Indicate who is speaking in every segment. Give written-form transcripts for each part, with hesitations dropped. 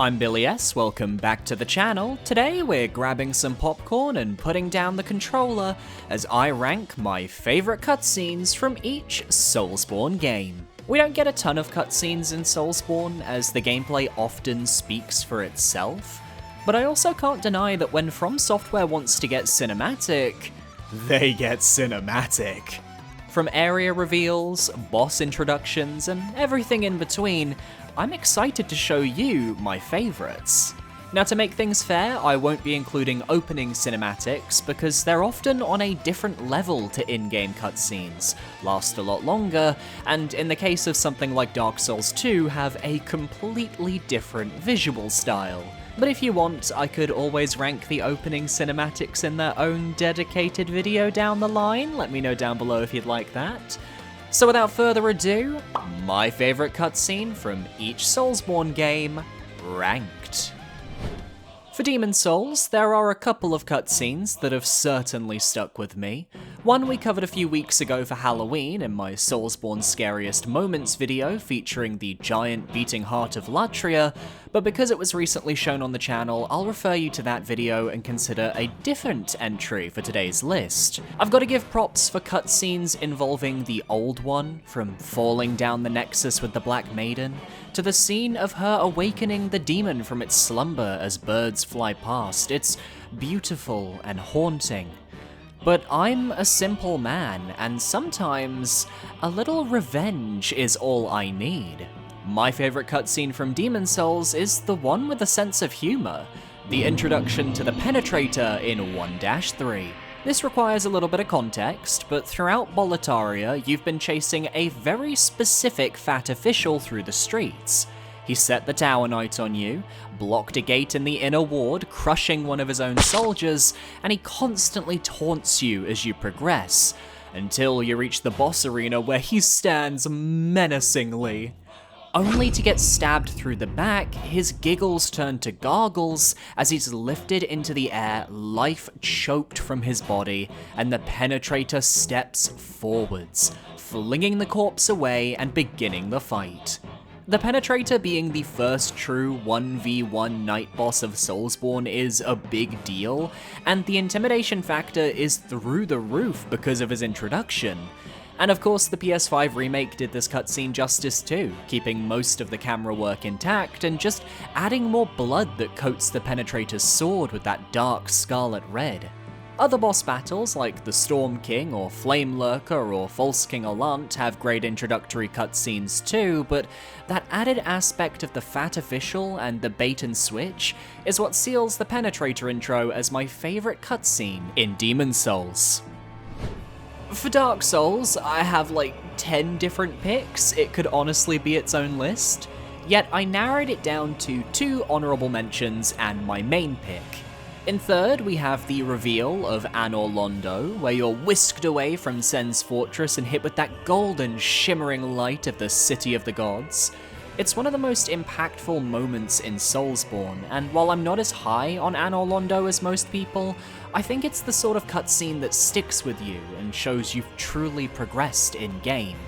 Speaker 1: I'm Billy S, welcome back to the channel. Today we're grabbing some popcorn and putting down the controller as I rank my favourite cutscenes from each Soulsborne game. We don't get a ton of cutscenes in Soulsborne as the gameplay often speaks for itself, but I also can't deny that when From Software wants to get cinematic, they get cinematic. From area reveals, boss introductions, and everything in between, I'm excited to show you my favourites. Now, to make things fair, I won't be including opening cinematics because they're often on a different level to in-game cutscenes, last a lot longer, and in the case of something like Dark Souls 2, have a completely different visual style. But if you want, I could always rank the opening cinematics in their own dedicated video down the line. Let me know down below if you'd like that. So without further ado, my favourite cutscene from each Soulsborne game, ranked. For Demon Souls, there are a couple of cutscenes that have certainly stuck with me. One we covered a few weeks ago for Halloween in my Soulsborne Scariest Moments video featuring the giant beating heart of Latria, but because it was recently shown on the channel, I'll refer you to that video and consider a different entry for today's list. I've got to give props for cutscenes involving the old one, from falling down the Nexus with the Black Maiden, to the scene of her awakening the demon from its slumber as birds fly past. It's beautiful and haunting. But I'm a simple man, and sometimes a little revenge is all I need. My favourite cutscene from Demon Souls is the one with a sense of humour, the introduction to the Penetrator in 1-3. This requires a little bit of context, but throughout Boletaria, you've been chasing a very specific fat official through the streets. He set the Tower Knight on you, blocked a gate in the inner ward, crushing one of his own soldiers, and he constantly taunts you as you progress, until you reach the boss arena where he stands menacingly. Only to get stabbed through the back, his giggles turn to gargles as he's lifted into the air, life choked from his body, and the Penetrator steps forwards, flinging the corpse away and beginning the fight. The Penetrator being the first true 1v1 night boss of Soulsborne is a big deal, and the intimidation factor is through the roof because of his introduction. And of course, the PS5 remake did this cutscene justice too, keeping most of the camera work intact and just adding more blood that coats the Penetrator's sword with that dark scarlet red. Other boss battles like the Storm King or Flame Lurker or False King Allant have great introductory cutscenes too, but that added aspect of the fat official and the bait and switch is what seals the Penetrator intro as my favourite cutscene in Demon Souls. For Dark Souls, I have like 10 different picks. It could honestly be its own list, yet I narrowed it down to 2 honourable mentions and my main pick. In third, we have the reveal of Anor Londo, where you're whisked away from Sen's fortress and hit with that golden shimmering light of the City of the Gods. It's one of the most impactful moments in Soulsborne, and while I'm not as high on Anor Londo as most people, I think it's the sort of cutscene that sticks with you and shows you've truly progressed in-game.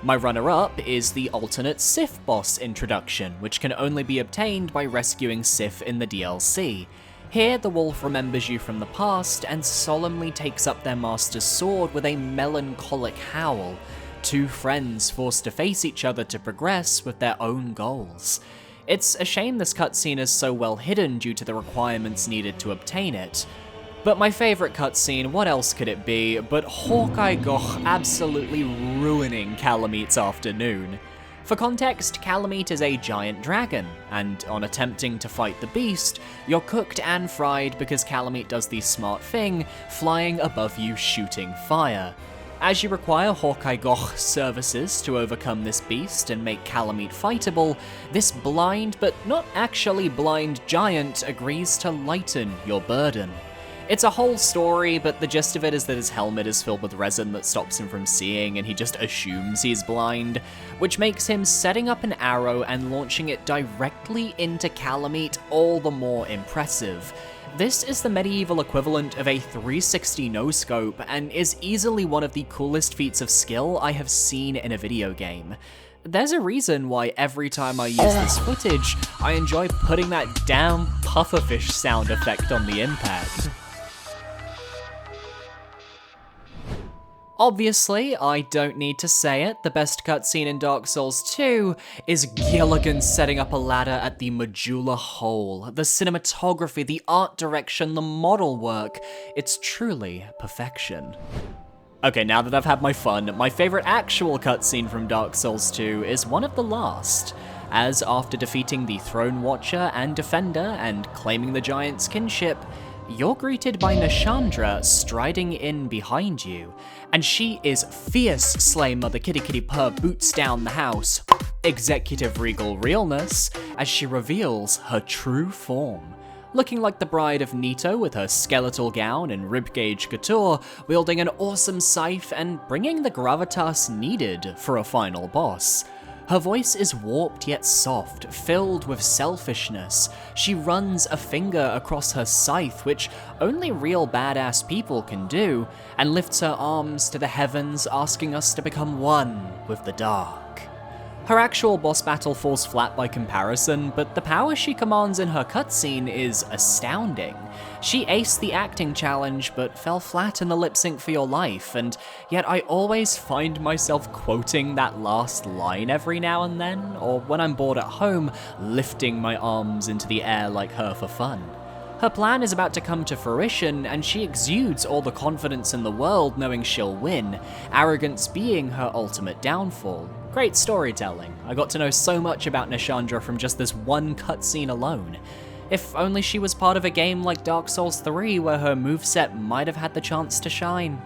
Speaker 1: My runner-up is the alternate Sif boss introduction, which can only be obtained by rescuing Sif in the DLC. Here, the wolf remembers you from the past and solemnly takes up their master's sword with a melancholic howl, 2 friends forced to face each other to progress with their own goals. It's a shame this cutscene is so well hidden due to the requirements needed to obtain it. But my favourite cutscene, what else could it be, but Hawkeye Goch absolutely ruining Kalameet's afternoon. For context, Kalameet is a giant dragon, and on attempting to fight the beast, you're cooked and fried because Kalameet does the smart thing, flying above you shooting fire. As you require Hawkeye Goch services to overcome this beast and make Kalameet fightable, this blind but not actually blind giant agrees to lighten your burden. It's a whole story, but the gist of it is that his helmet is filled with resin that stops him from seeing and he just assumes he's blind, which makes him setting up an arrow and launching it directly into Kalameet all the more impressive. This is the medieval equivalent of a 360 no-scope and is easily one of the coolest feats of skill I have seen in a video game. There's a reason why every time I use this footage, I enjoy putting that damn pufferfish sound effect on the impact. Obviously, I don't need to say it, the best cutscene in Dark Souls 2 is Gilligan setting up a ladder at the Majula Hole. The cinematography, the art direction, the model work, it's truly perfection. Okay, now that I've had my fun, my favorite actual cutscene from Dark Souls 2 is one of the last, as after defeating the Throne Watcher and Defender and claiming the Giant's kinship, you're greeted by Nashandra striding in behind you, and she is fierce slay mother kitty kitty purr boots down the house, executive regal realness, as she reveals her true form. Looking like the bride of Nito with her skeletal gown and ribcage couture, wielding an awesome scythe and bringing the gravitas needed for a final boss. Her voice is warped yet soft, filled with selfishness. She runs a finger across her scythe, which only real badass people can do, and lifts her arms to the heavens, asking us to become one with the dark. Her actual boss battle falls flat by comparison, but the power she commands in her cutscene is astounding. She aced the acting challenge, but fell flat in the lip sync for your life, and yet I always find myself quoting that last line every now and then, or when I'm bored at home, lifting my arms into the air like her for fun. Her plan is about to come to fruition, and she exudes all the confidence in the world knowing she'll win, arrogance being her ultimate downfall. Great storytelling. I got to know so much about Nashandra from just this one cutscene alone. If only she was part of a game like Dark Souls 3 where her moveset might have had the chance to shine.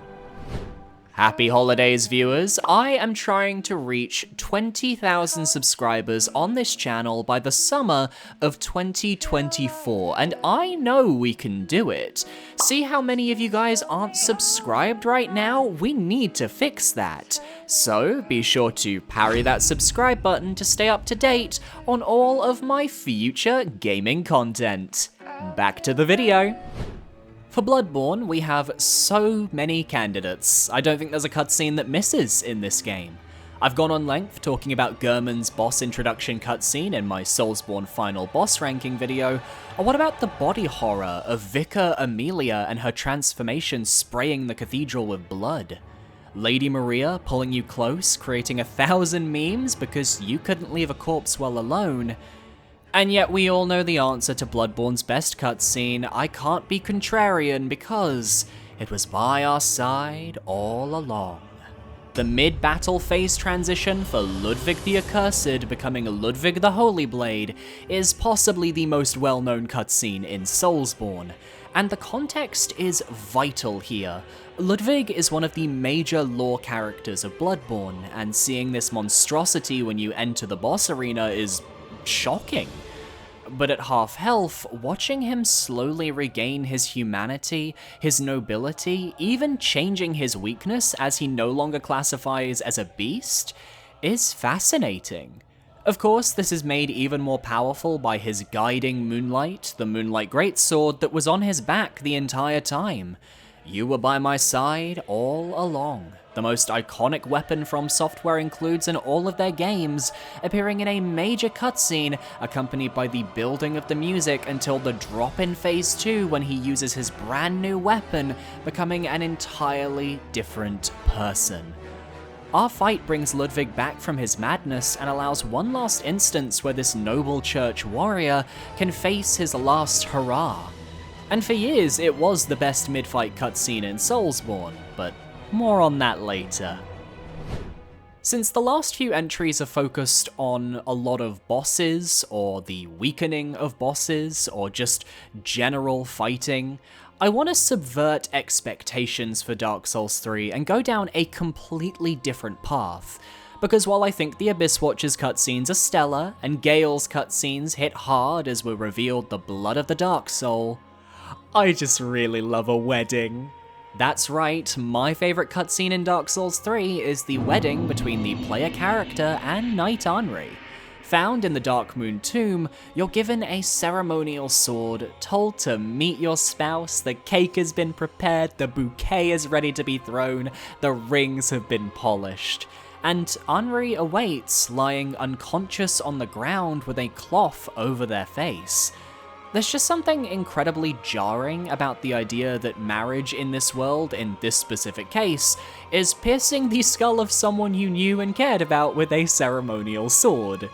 Speaker 1: Happy holidays, viewers. I am trying to reach 20,000 subscribers on this channel by the summer of 2024, and I know we can do it. See how many of you guys aren't subscribed right now? We need to fix that. So be sure to parry that subscribe button to stay up to date on all of my future gaming content. Back to the video. For Bloodborne, we have so many candidates. I don't think there's a cutscene that misses in this game. I've gone on length talking about Gehrman's boss introduction cutscene in my Soulsborne final boss ranking video, or what about the body horror of Vicar Amelia and her transformation spraying the cathedral with blood? Lady Maria pulling you close, creating 1,000 memes because you couldn't leave a corpse well alone. And yet we all know the answer to Bloodborne's best cutscene. I can't be contrarian because it was by our side all along. The mid-battle phase transition for Ludwig the Accursed becoming Ludwig the Holy Blade is possibly the most well-known cutscene in Soulsborne, and the context is vital here. Ludwig is one of the major lore characters of Bloodborne, and seeing this monstrosity when you enter the boss arena is shocking. But at half health, watching him slowly regain his humanity, his nobility, even changing his weakness as he no longer classifies as a beast, is fascinating. Of course, this is made even more powerful by his guiding Moonlight, the Moonlight Greatsword that was on his back the entire time. You were by my side all along. The most iconic weapon From Software includes in all of their games, appearing in a major cutscene accompanied by the building of the music until the drop in Phase 2 when he uses his brand new weapon, becoming an entirely different person. Our fight brings Ludwig back from his madness and allows one last instance where this noble church warrior can face his last hurrah. And for years it was the best mid-fight cutscene in Soulsborne, but more on that later. Since the last few entries are focused on a lot of bosses, or the weakening of bosses, or just general fighting, I want to subvert expectations for Dark Souls 3 and go down a completely different path. Because while I think the Abyss Watcher's cutscenes are stellar, and Gale's cutscenes hit hard as we're revealed the blood of the Dark Soul, I just really love a wedding. That's right, my favourite cutscene in Dark Souls 3 is the wedding between the player character and Knight Henri. Found in the Dark Moon tomb, you're given a ceremonial sword, told to meet your spouse, the cake has been prepared, the bouquet is ready to be thrown, the rings have been polished. and Henri awaits lying unconscious on the ground with a cloth over their face. There's just something incredibly jarring about the idea that marriage in this world, in this specific case, is piercing the skull of someone you knew and cared about with a ceremonial sword.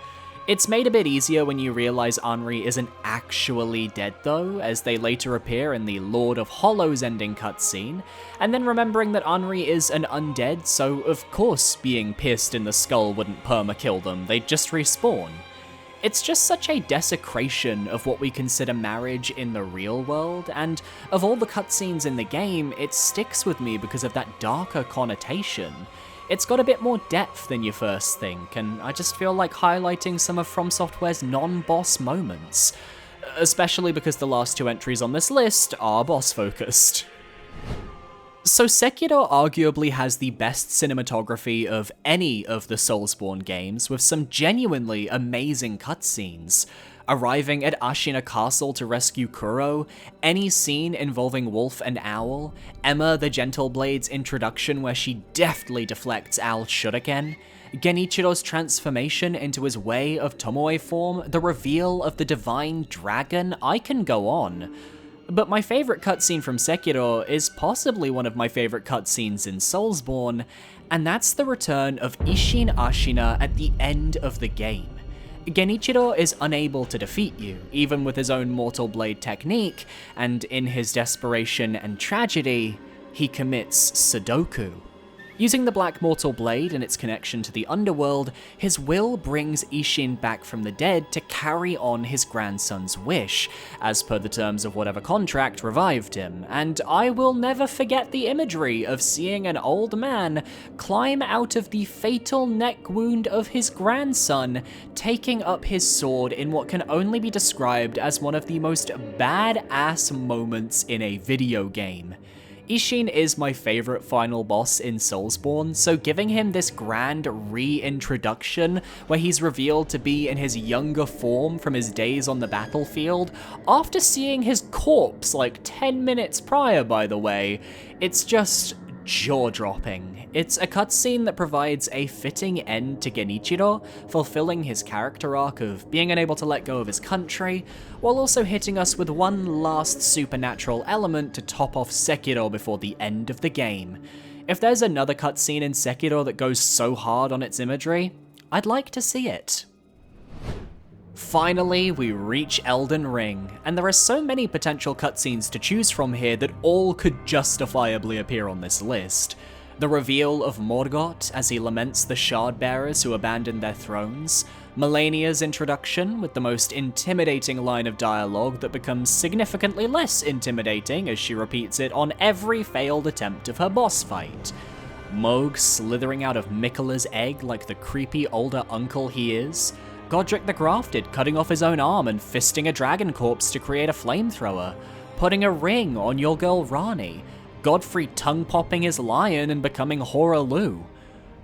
Speaker 1: It's made a bit easier when you realize Henri isn't actually dead though, as they later appear in the Lord of Hollows ending cutscene, and then remembering that Henri is an undead, so of course being pierced in the skull wouldn't perma-kill them, they'd just respawn. It's just such a desecration of what we consider marriage in the real world, and of all the cutscenes in the game, it sticks with me because of that darker connotation. It's got a bit more depth than you first think, and I just feel like highlighting some of From Software's non-boss moments, especially because the last two entries on this list are boss-focused. So Sekiro arguably has the best cinematography of any of the Soulsborne games, with some genuinely amazing cutscenes. Arriving at Ashina Castle to rescue Kuro, any scene involving Wolf and Owl, Emma the Gentleblade's introduction where she deftly deflects Owl's shuriken, Genichiro's transformation into his Way of Tomoe form, the reveal of the Divine Dragon, I can go on. But my favourite cutscene from Sekiro is possibly one of my favourite cutscenes in Soulsborne, and that's the return of Isshin Ashina at the end of the game. Genichiro is unable to defeat you, even with his own Mortal Blade technique, and in his desperation and tragedy, he commits Sudoku. Using the Black Mortal Blade and its connection to the underworld, his will brings Isshin back from the dead to carry on his grandson's wish, as per the terms of whatever contract revived him, and I will never forget the imagery of seeing an old man climb out of the fatal neck wound of his grandson, taking up his sword in what can only be described as one of the most badass moments in a video game. Isshin is my favourite final boss in Soulsborne, so giving him this grand reintroduction where he's revealed to be in his younger form from his days on the battlefield, after seeing his corpse like 10 minutes prior by the way, it's just jaw-dropping. It's a cutscene that provides a fitting end to Genichiro, fulfilling his character arc of being unable to let go of his country, while also hitting us with one last supernatural element to top off Sekiro before the end of the game. If there's another cutscene in Sekiro that goes so hard on its imagery, I'd like to see it. Finally, we reach Elden Ring, and there are so many potential cutscenes to choose from here that all could justifiably appear on this list. The reveal of Morgoth as he laments the Shard-bearers who abandoned their thrones, Melania's introduction with the most intimidating line of dialogue that becomes significantly less intimidating as she repeats it on every failed attempt of her boss fight, Mohg slithering out of Miquella's egg like the creepy older uncle he is, Godric the Grafted cutting off his own arm and fisting a dragon corpse to create a flamethrower, putting a ring on your girl Rani, Godfrey tongue-popping his lion and becoming Hoarah-Lou.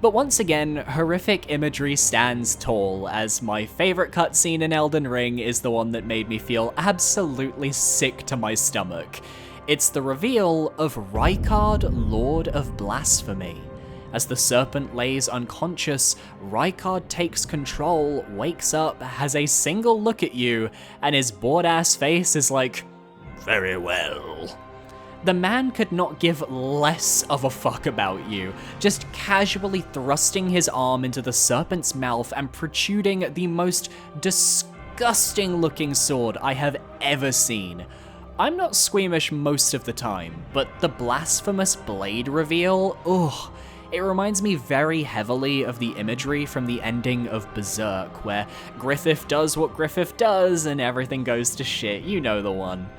Speaker 1: But once again, horrific imagery stands tall, as my favourite cutscene in Elden Ring is the one that made me feel absolutely sick to my stomach. It's the reveal of Rykard, Lord of Blasphemy. As the serpent lays unconscious, Rykard takes control, wakes up, has a single look at you, and his bored-ass face is like, "Very well." The man could not give less of a fuck about you, just casually thrusting his arm into the serpent's mouth and protruding the most disgusting-looking sword I have ever seen. I'm not squeamish most of the time, but the blasphemous blade reveal, ugh. It reminds me very heavily of the imagery from the ending of Berserk, where Griffith does what Griffith does and everything goes to shit, you know the one.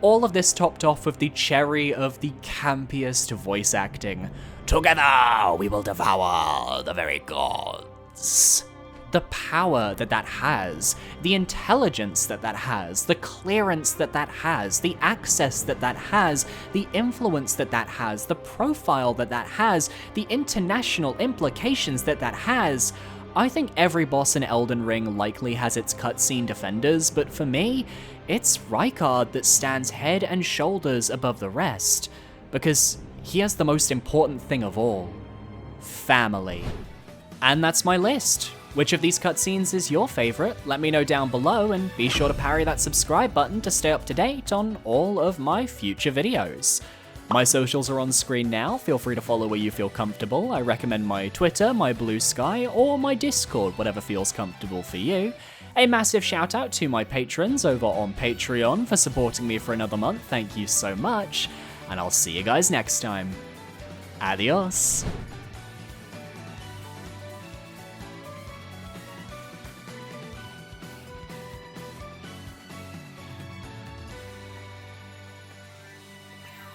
Speaker 1: All of this topped off with the cherry of the campiest voice acting. "Together we will devour the very gods." The power that has, the intelligence that has, the clearance that has, the access that has, the influence that has, the profile that has, the international implications that has. I think every boss in Elden Ring likely has its cutscene defenders, but for me, it's Rykard that stands head and shoulders above the rest, because he has the most important thing of all: family. And that's my list. Which of these cutscenes is your favorite? Let me know down below, and be sure to parry that subscribe button to stay up to date on all of my future videos. My socials are on screen now, feel free to follow where you feel comfortable. I recommend my Twitter, my Blue Sky, or my Discord, whatever feels comfortable for you. A massive shout out to my patrons over on Patreon for supporting me for another month, thank you so much, and I'll see you guys next time. Adios.